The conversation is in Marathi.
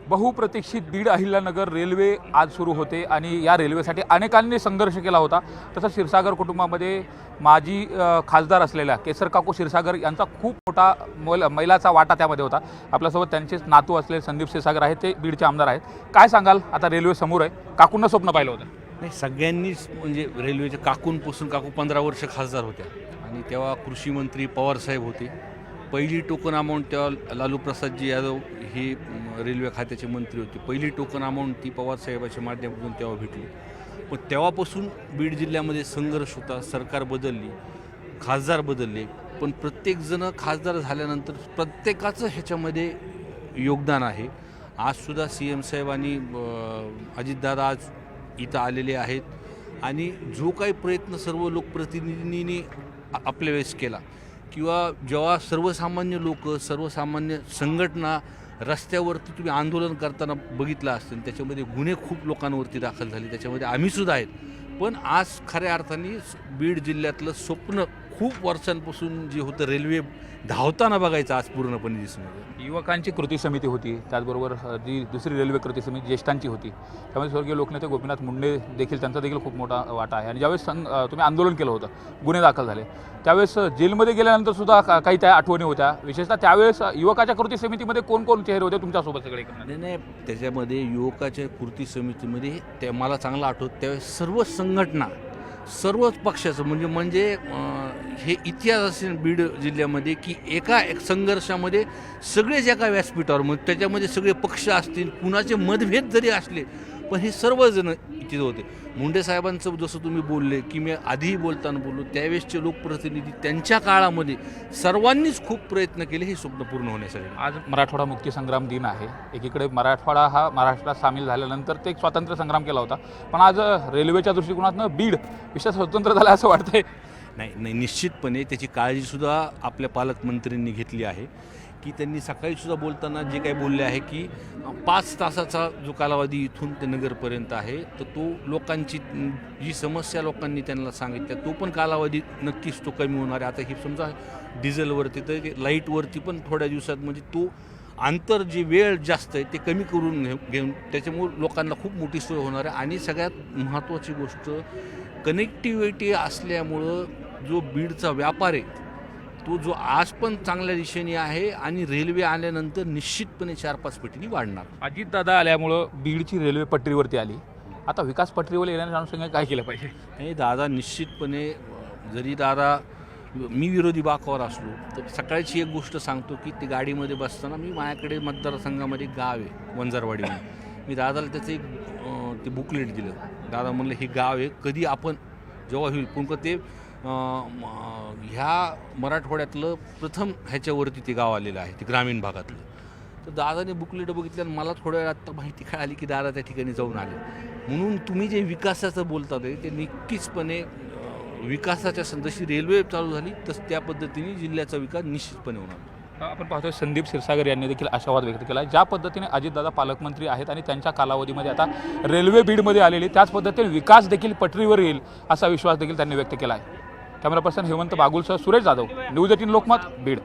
बहुप्रतीक्षित बीड अहिल्यानगर रेल्वे आज सुरू होते आणि या रेल्वेसाठी अनेकांनी संघर्ष केला होता। तसंच क्षीरसागर कुटुंबामध्ये माजी खासदार असलेल्या केसर काकू क्षीरसागर यांचा खूप मोठा मैलाचा वाटा त्यामध्ये होता। आपल्यासोबत त्यांचेच नातू असलेले संदीप क्षीरसागर आहेत, ते बीडचे आमदार आहेत। काय सांगाल, आता रेल्वे समोर आहे, काकूंना स्वप्न पाहिलं होतं? नाही, सगळ्यांनीच म्हणजे रेल्वेच्या काकूंपासून काकू 15 वर्ष खासदार होत्या आणि तेव्हा कृषी मंत्री पवारसाहेब होते। पहिली टोकन अमाऊंट तेव्हा लालू प्रसादजी यादव हे रेल्वे खात्याचे मंत्री होते। पहिली टोकन अमाऊंट ती पवारसाहेबाच्या माध्यमातून तेव्हा भेटली। पण तेव्हापासून बीड जिल्ह्यामध्ये संघर्ष होता, सरकार बदलली, खासदार बदलले, पण प्रत्येकजण खासदार झाल्यानंतर प्रत्येकाचं ह्याच्यामध्ये योगदान आहे। आजसुद्धा CM साहेब आणि अजितदादा आज इथं आलेले आहेत आणि जो काही प्रयत्न सर्व लोकप्रतिनिधींनी आपल्या वेळेस केला किंवा जेव्हा सर्वसामान्य लोक, सर्वसामान्य संघटना रस्त्यावरती तुम्ही आंदोलन करताना बघितलं असतील, त्याच्यामध्ये गुन्हे खूप लोकांवरती दाखल झाले, त्याच्यामध्ये आम्हीसुद्धा आहेत। पण आज खऱ्या अर्थाने बीड जिल्ह्यातलं स्वप्न खूप वर्षांपासून जे होतं रेल्वे धावताना बघायचं आज पूर्णपणे दिसून येतं। युवकांची कृती समिती होती, त्याचबरोबर जी दुसरी रेल्वे कृती समिती ज्येष्ठांची होती, त्यामध्ये स्वर्गीय लोकनेते गोपीनाथ मुंडे देखील, त्यांचा देखील खूप मोठा वाटा आहे। आणि ज्यावेळेस तुम्ही आंदोलन केलं होतं, गुन्हे दाखल झाले, त्यावेळेस जेलमध्ये गेल्यानंतर सुद्धा काही त्या आठवणी होत्या। विशेषतः त्यावेळेस युवकाच्या कृती समितीमध्ये कोण कोण चेहरे होते तुमच्यासोबत सगळे? नाही, त्याच्यामध्ये युवकाच्या कृती समितीमध्ये ते मला चांगलं आठवतं, त्यावेळेस सर्व संघटना, सर्वच पक्षाचं म्हणजे हे इतिहास असेल बीड जिल्ह्यामध्ये की एक संघर्षामध्ये सगळेच एका व्यासपीठावर, मग त्याच्यामध्ये सगळे पक्ष असतील, कुणाचे मतभेद जरी असले, पण हे सर्वजण इथे होते। मुंडे साहेबांचं जसं तुम्ही बोलले की मी आधीही बोलताना बोललो, त्यावेळेसचे लोकप्रतिनिधी त्यांच्या काळामध्ये सर्वांनीच खूप प्रयत्न केले हे स्वप्न पूर्ण होण्यासाठी। आज मराठवाडा मुक्तीसंग्राम दिन आहे। एकीकडे मराठवाडा हा महाराष्ट्रात सामील झाल्यानंतर ते एक स्वातंत्र्य संग्राम केला होता, पण आज रेल्वेच्या दृष्टिकोनातून बीड विशेष स्वतंत्र झालं असं वाटतंय? नाही, निश्चितपणे त्याची काळजीसुद्धा आपल्या पालकमंत्र्यांनी घेतली आहे की त्यांनी सकाळीसुद्धा बोलताना जे काही बोलले आहे की 5 तासाचा जो कालावधी इथून ते नगरपर्यंत आहे, तर तो लोकांची जी समस्या लोकांनी त्यांना सांगितल्या तो पण कालावधी नक्कीच तो कमी होणार आहे। आता हे समजा डिझेलवरती तर लाईटवरती पण थोड्या दिवसात म्हणजे तो अंतर जी वेळ जास्त आहे ते कमी करून घेऊन त्याच्यामुळे लोकांना खूप मोठी सोय होणार आहे। आणि सगळ्यात महत्त्वाची गोष्ट कनेक्टिव्हिटी असल्यामुळं जो बीडचा व्यापार आहे तो जो आज पण चांगल्या दिशेने आहे आणि रेल्वे आल्यानंतर निश्चितपणे 4-5 पटीने वाढणार। अजितदादा आल्यामुळं बीडची रेल्वे पटरीवरती आली, आता विकास पटरीवर येण्याच्या अनुषंगाने काय केलं पाहिजे? नाही, दादा निश्चितपणे, जरी दादा मी विरोधी बाकावर असलो तर सकाळची एक गोष्ट सांगतो की ती गाडीमध्ये बसताना मी माझ्याकडे मतदारसंघामध्ये गाव आहे वंजारवाडी, मी दादाला त्याचं एक ते बुकलेट दिलं। दादा म्हणलं हे गाव आहे, कधी आपण जेव्हा होईल पण ते ह्या मराठवाड्यातलं प्रथम ह्याच्यावरती ते गाव आलेलं आहे, ते ग्रामीण भागातलं। तर दादाने बुकलेट बघितलं आणि मला थोड्या वेळात आत्ता माहिती कळाली की दादा त्या ठिकाणी जाऊन आले। म्हणून तुम्ही जे विकासाचं बोलतात ते नक्कीचपणे विकासाच्या जशी रेल्वे चालू झाली तस त्या पद्धतीने जिल्ह्याचा विकास निश्चितपणे होणार। आपण पाहतोय संदीप क्षीरसागर यांनी देखील आशावाद व्यक्त केला, ज्या पद्धतीने अजितदादा पालकमंत्री आहेत आणि त्यांच्या कालावधीमध्ये आता रेल्वे बीडमध्ये आलेली, त्याच पद्धतीने विकास देखील पटरीवर येईल असा विश्वास देखील त्यांनी व्यक्त केला आहे। कॅमेरा पर्सन हेमंत बागुलसह सुरेश जाधव, न्यूज 18 लोकमत, बीड।